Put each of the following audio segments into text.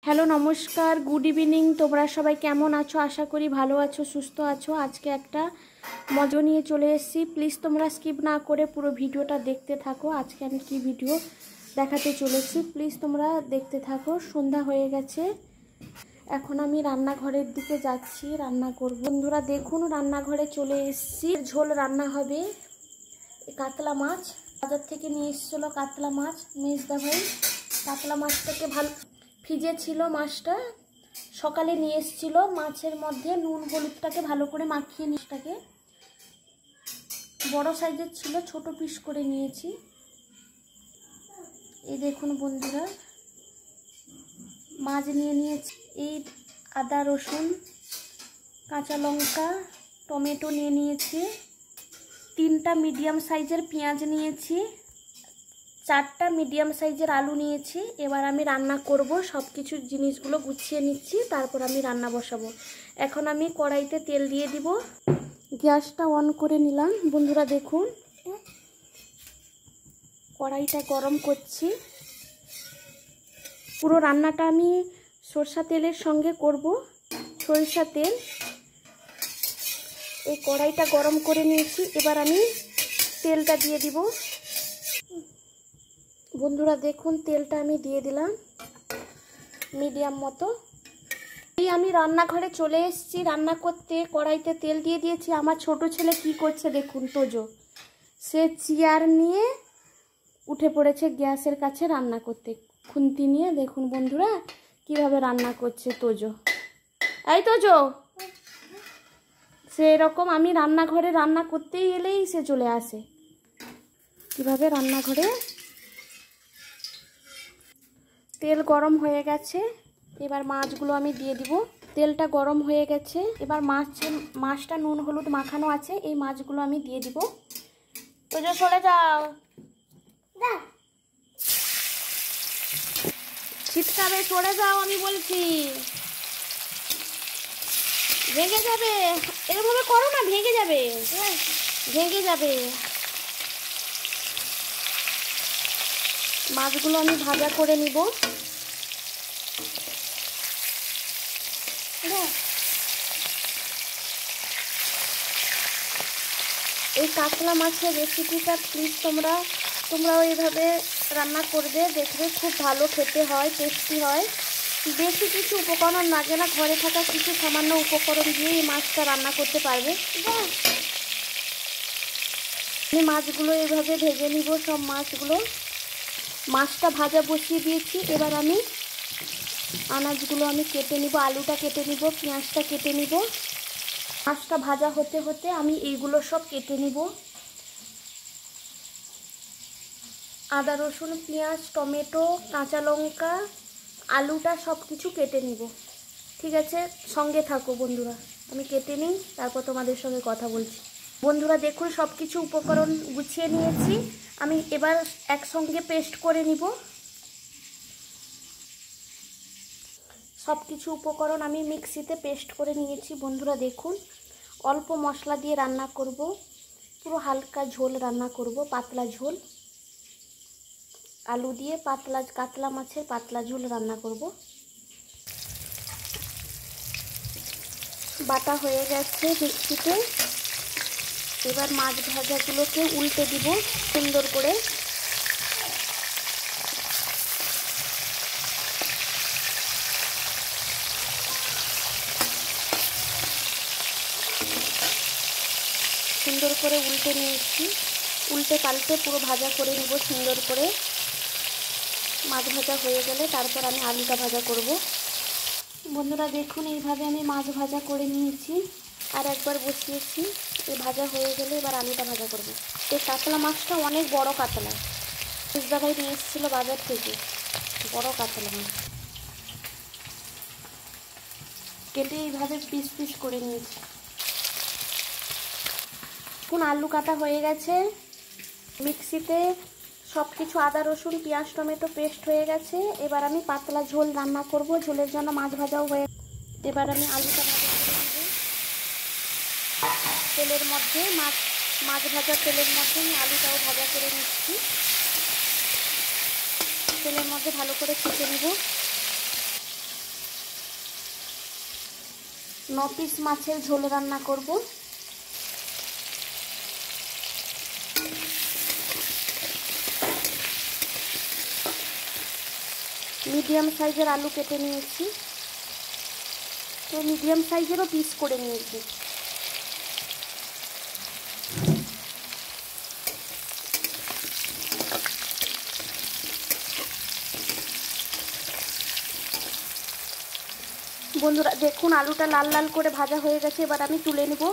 Hello নমস্কার, good evening. তোমরা সবাই কেমন আছো? আশা করি ভালো আছো, সুস্থ আছো। আজকে একটা মজা নিয়ে চলে এসেছি। প্লিজ তোমরা স্কিপ না করে পুরো ভিডিওটা দেখতে থাকো। আজকে আমি কি ভিডিও দেখাতে চলেছি প্লিজ তোমরা দেখতে থাকো। সন্ধ্যা হয়ে গেছে, এখন আমি রান্নাঘরের দিকে যাচ্ছি, রান্না করব। বন্ধুরা দেখুন, রান্নাঘরে চলে এসেছি। ঝোল রান্না হবে। কাতলা মাছ বাজার থেকে নিয়ে এসেছিলো, কাতলা মাছ। মেজদা ভাই কাতলা মাছটাকে ভালো ভিজে ছিল, মাছটা সকালে নিয়ে এসেছিল। মাছের মধ্যে নুন হলুদটাকে ভালো করে মাখিয়ে নিচটাকে বড় সাইজের ছিল, ছোট পিস করে নিয়েছি। এই দেখুন বন্ধুরা, মাছ নিয়ে নিয়েছি। এই আদা রসুন কাঁচা লঙ্কা টমেটো নিয়ে নিয়েছি। 3টা মিডিয়াম সাইজের পেঁয়াজ নিয়েছি। 4টা মিডিয়াম সাইজের আলু নিয়েছি। এবার আমি রান্না করব। সব কিছু জিনিসগুলো গুছিয়ে নিচ্ছি, তারপর আমি রান্না বসাবো। এখন আমি কড়াইতে তেল দিয়ে দিব। গ্যাসটা অন করে নিলাম। বন্ধুরা দেখুন, কড়াইটা গরম করছি। পুরো রান্নাটা আমি সরষা তেলের সঙ্গে করব, সরিষা তেল। এই কড়াইটা গরম করে নিয়েছি, এবার আমি তেলটা দিয়ে দিব। বন্ধুরা দেখুন, তেলটা আমি দিয়ে দিলাম মিডিয়াম মতো। এই আমি রান্নাঘরে চলে এসেছি রান্না করতে। কড়াইতে তেল দিয়ে দিয়েছি। আমার ছোট ছেলে কি করছে দেখুন, তোজো। সে চেয়ার নিয়ে উঠে পড়েছে গ্যাসের কাছে রান্না করতে, খুন্তি নিয়ে। দেখুন বন্ধুরা কিভাবে রান্না করছে তোজো। এই তোজো, সে এরকম আমি রান্নাঘরে রান্না করতেই এলেই সে চলে আসে। কিভাবে রান্নাঘরে। তেল গরম হয়ে গেছে, এবার মাছগুলো আমি দিয়ে দিব। তেলটা গরম হয়ে গেছে, এবার মাছটা নুন হলুদ মাখানো আছে, এই মাছগুলো আমি দিয়ে দিব। তো যে সরে যাও, চিৎকারে সরে যাও আমি বলছি, ভেঙে যাবে। এরভাবে করো না, ভেঙে যাবে, ভেঙে যাবে। মাছগুলো আমি ভাজা করে নিব। এই কাতলা মাছের রেসিপিটা প্লিজ তোমরাও এইভাবে রান্না করবে, দেখবে খুব ভালো খেতে হয়, টেস্টি হয়। বেশি কিছু উপকরণ লাগে না, ঘরে থাকা কিছু সামান্য উপকরণ দিয়ে এই মাছটা রান্না করতে পারবে। আমি মাছগুলো এইভাবে ভেজে নিব। সব মাছটা ভাজা বসিয়ে দিয়েছি। এবার আমি আনাজগুলো আমি কেটে নিব, আলুটা কেটে নিব, পেঁয়াজটা কেটে নিব। মাছটা ভাজা হতে হতে আমি এইগুলো সব কেটে নিব। আদা রসুন পেঁয়াজ টমেটো কাঁচা লঙ্কা আলুটা সব কিছু কেটে নিব। ঠিক আছে, সঙ্গে থাকো বন্ধুরা, আমি কেটে নিই, তারপর তোমাদের সঙ্গে কথা বলছি। বন্ধুরা দেখুন, সব কিছু উপকরণ গুছিয়ে নিয়েছি। আমি এবার একসঙ্গে পেস্ট করে নিব। সব কিছু উপকরণ আমি মিক্সিতে পেস্ট করে নিয়েছি। বন্ধুরা দেখুন, অল্প মশলা দিয়ে রান্না করব, পুরো হালকা ঝোল রান্না করব, পাতলা ঝোল। আলু দিয়ে কাতলা মাছের পাতলা ঝোল রান্না করব। বাটা হয়ে গেছে মিক্সিতে। এবার মাছ ভাজাগুলোকে উল্টে দিব সুন্দর করে। সুন্দর করে উল্টে নিয়েছি, উল্টে পাল্টে পুরো ভাজা করে নিব সুন্দর করে। মাছ ভাজা হয়ে গেলে তারপর আমি আলুটা ভাজা করব। বন্ধুরা দেখুন, এইভাবে আমি মাছ ভাজা করে নিয়েছি, আর একবার বসিয়েছি। এই ভাজা হয়ে গেলে এবার আলুটা ভাজা করব। এই কাতলা মাছটা অনেক বড় কাতলা, মেজদা ভাই নিয়ে এসেছিল বাজার থেকে, বড় কাতলা মাছ। কেটে এইভাবে পিস পিস করে নিয়েছি। এখন আলু কাটা হয়ে গেছে, মিক্সিতে সব কিছু আদা রসুন পেঁয়াজ টমেটো পেস্ট হয়ে গেছে। এবার আমি পাতলা ঝোল রান্না করব, ঝোলের জন্য মাছ ভাজাও হয়ে। এবার আমি আলুটা ভাজা করে নেব তেলের মধ্যে। মাছ ভাজা তেলের মধ্যে আমি আলুটাও ভাজা করে নিচ্ছি। তেলের মধ্যে ভালো করে ভেজে নেব। 9 পিস মাছের ঝোল রান্না করব। মিডিয়াম সাইজের আলু কেটে নিয়েছি, তো মিডিয়াম সাইজেরও পিস করে নিয়েছি। বন্ধুরা দেখুন আলুটা লাল লাল করে ভাজা হয়ে গেছে, এবার আমি তুলে নেব।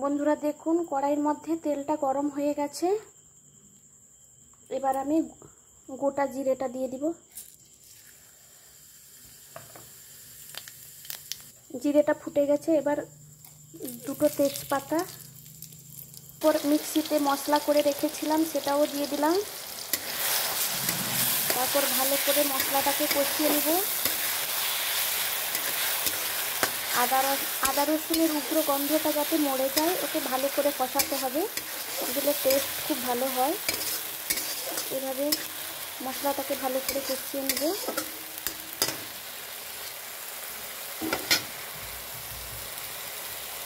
বন্ধুরা দেখুন কড়াইয়ের মধ্যে তেলটা গরম হয়ে গেছে, এবার আমি গোটা জিরেটা দিয়ে দিব। জিরেটা ফুটে গেছে, এবার দুটো তেজপাতা, পর মিক্সিতে মশলা করে রেখেছিলাম সেটাও দিয়ে দিলাম। তারপর ভালো করে মশলাটাকে কষিয়ে নেব। আদা রসুনের উগ্র গন্ধটা যাতে মরে যায় ওকে ভালো করে কষাতে হবে, দিলে টেস্ট খুব ভালো হয়। এভাবে মশলাটাকে ভালো করে কষিয়ে নেব।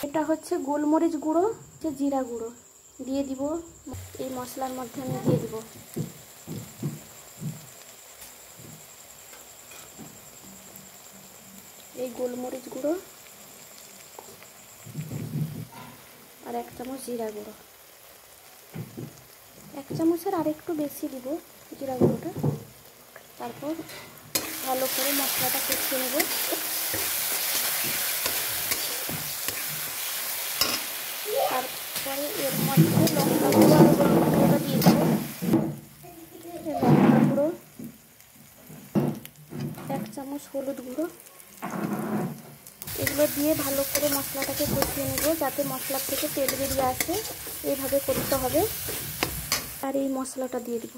এটা হচ্ছে গোলমরিচ গুঁড়ো, জিরা গুঁড়ো দিয়ে দিব এই মশলার মধ্যে, আমি দিয়ে দিব। এই গোলমরিচ গুঁড়ো আর 1 চামচ জিরা গুঁড়ো, 1 চামচের আর একটু বেশি দিব জিরা গুঁড়োটা। তারপর ভালো করে মশলাটা কষিয়ে নেব। তারপরে এর মধ্যে লঙ্কা গুঁড়ো আর হলুদ গুঁড়োটা দিয়ে দেবো। লঙ্কা গুঁড়ো 1 চামচ, হলুদ গুঁড়ো, এগুলো দিয়ে ভালো করে মশলাটাকে কষিয়ে নেব যাতে মশলার থেকে তেল বেরিয়ে আসে, এইভাবে করতে হবে। আর এই মশলাটা দিয়ে দেব।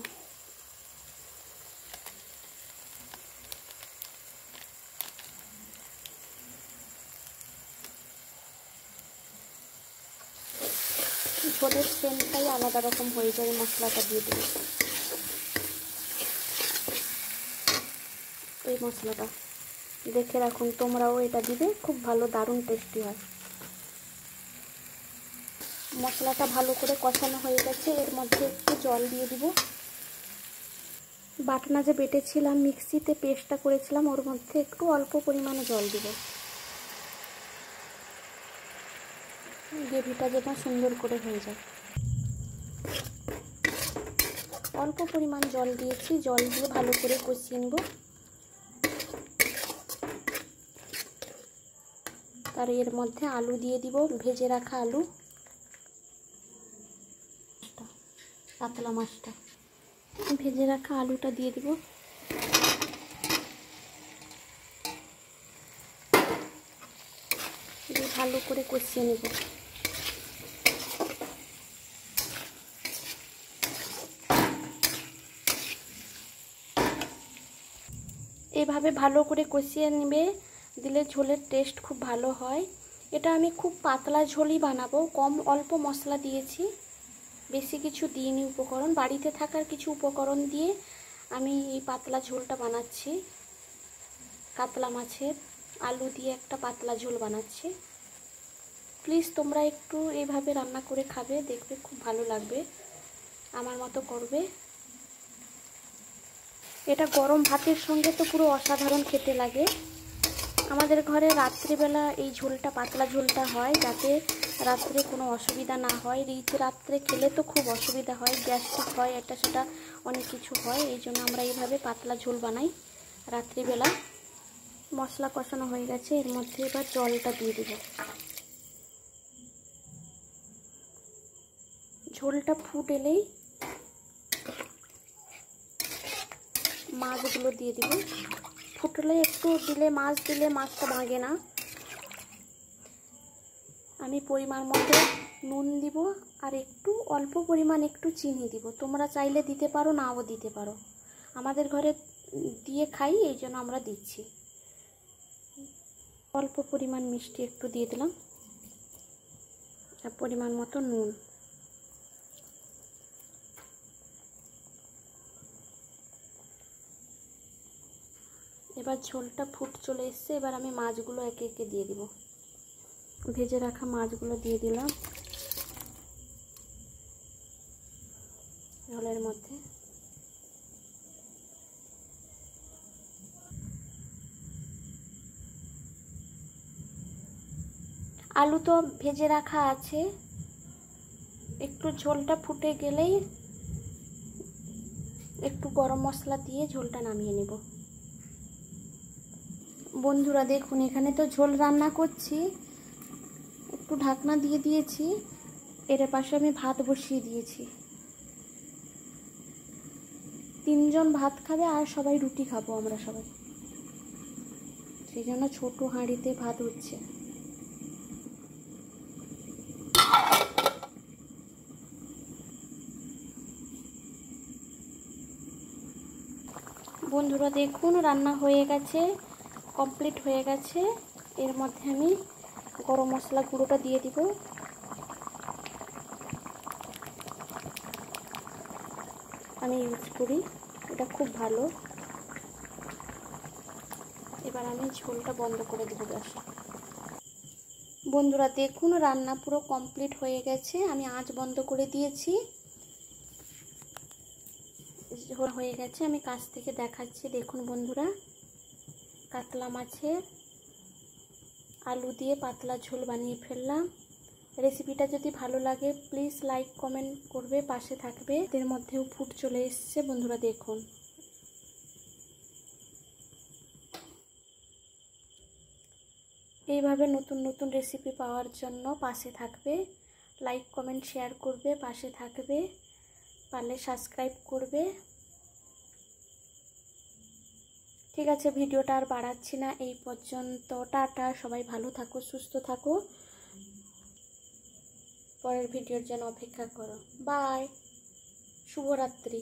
ঝোলের সেন্টটাই আলাদা রকম হয়ে যায়, মশলাটা দিয়ে দেব। এই মশলাটা দেখে রাখুন, তোমরাও এটা দিবে, খুব ভালো দারুণ টেস্টি হয়। মশলাটা ভালো করে কষানো হয়ে গেছে, এর মধ্যে একটু জল দিয়ে দিব। বাটনা যে বেটেছিলাম, মিক্সিতে পেস্টটা করেছিলাম, ওর মধ্যে একটু অল্প পরিমাণে জল দিব, গ্রেভিটা যেন সুন্দর করে হয়ে যায়। অল্প পরিমাণ জল দিয়েছি, জল দিয়ে ভালো করে কষিয়ে নেব। তার এর মধ্যে আলু দিয়ে দিব, ভেজে রাখা আলু, কাতলা মাছটা ভেজে রাখা আলুটা দিয়ে দিব। দিয়ে ভালো করে কষিয়ে নেব। এইভাবে ভালো করে কষিয়ে নেবে, দিলে ঝোলের টেস্ট খুব ভালো হয়। এটা আমি খুব পাতলা ঝোলই বানাবো, অল্প মশলা দিয়েছি, বেশি কিছু দিইনি উপকরণ, বাড়িতে থাকার কিছু উপকরণ দিয়ে আমি এই পাতলা ঝোলটা বানাচ্ছি। কাতলা মাছের আলু দিয়ে একটা পাতলা ঝোল বানাচ্ছি। প্লিজ তোমরা একটু এইভাবে রান্না করে খাবে, দেখবে খুব ভালো লাগবে, আমার মতো করবে। এটা গরম ভাতের সঙ্গে তো পুরো অসাধারণ খেতে লাগে। আমাদের ঘরে রাত্রিবেলা এই ঝোলটা, পাতলা ঝোলটা হয় যাতে রাত্রে কোনো অসুবিধা না হয়। রিচ রাত্রে খেলে তো খুব অসুবিধা হয়, গ্যাস্ট্রিক হয়, এটা সেটা অনেক কিছু হয়। এই জন্য আমরা এইভাবে পাতলা ঝোল বানাই রাত্রিবেলা। মশলা কষানো হয়ে গেছে, এর মধ্যে এবার জলটা দিয়ে দেব। ঝোলটা ফুটেলেই মাছগুলো দিয়ে দিব। ফুটলে একটু দিলে, মাছ দিলে মাছটা ভাঙে না। আমি পরিমাণ মতো নুন দিব আর একটু অল্প পরিমাণ একটু চিনি দিব। তোমরা চাইলে দিতে পারো, নাও দিতে পারো। আমাদের ঘরে দিয়ে খাই, এই জন্য আমরা দিচ্ছি। অল্প পরিমাণ মিষ্টি একটু দিয়ে দিলাম আর পরিমাণ মতো নুন। এবার ঝোলটা ফুট চলে এসছে, এবার আমি মাছগুলো একে একে দিয়ে দিব। ভেজে রাখা মাছগুলো দিয়ে দিলাম ঝোলের মধ্যে। আলু তো ভেজে রাখা আছে, একটু ঝোলটা ফুটে গেলেই একটু গরম মশলা দিয়ে ঝোলটা নামিয়ে নেব। বন্ধুরা দেখুন, এখানে তো ঝোল রান্না করছি, একটু ঢাকনা দিয়ে দিয়েছি। এর পাশে আমি ভাত বসিয়ে দিয়েছি। 3 জন ভাত খাবে আর সবাই রুটি খাবো আমরা সবাই, সেই জন্য ছোট হাঁড়িতে ভাত হচ্ছে। বন্ধুরা দেখুন, রান্না হয়ে গেছে, কমপ্লিট হয়ে গেছে। এর মধ্যে আমি গরম মশলা গুঁড়োটা দিয়ে দিব। আমি ইউজ করি, এটা খুব ভালো। এবার আমি ঝোলটা বন্ধ করে দেবো গ্যাসটা। বন্ধুরা দেখুন, রান্না পুরো কমপ্লিট হয়ে গেছে, আমি আঁচ বন্ধ করে দিয়েছি। ঝোল হয়ে গেছে, আমি কাছ থেকে দেখাচ্ছি। দেখুন বন্ধুরা, কাতলা মাছের আলু দিয়ে পাতলা ঝোল বানিয়ে ফেললাম। রেসিপিটা যদি ভালো লাগে প্লিজ লাইক কমেন্ট করবে, পাশে থাকবে। এর মধ্যেও ফুট চলে এসছে বন্ধুরা দেখুন। এইভাবে নতুন নতুন রেসিপি পাওয়ার জন্য পাশে থাকবে, লাইক কমেন্ট শেয়ার করবে, পাশে থাকবে, পারলে সাবস্ক্রাইব করবে। ঠিক আছে, ভিডিওটা আর বাড়াচ্ছি না, এই পর্যন্ত। টাটা, সবাই ভালো থাকো, সুস্থ থাকো, পরের ভিডিওর জন্য অপেক্ষা করো। বাই, শুভরাত্রি।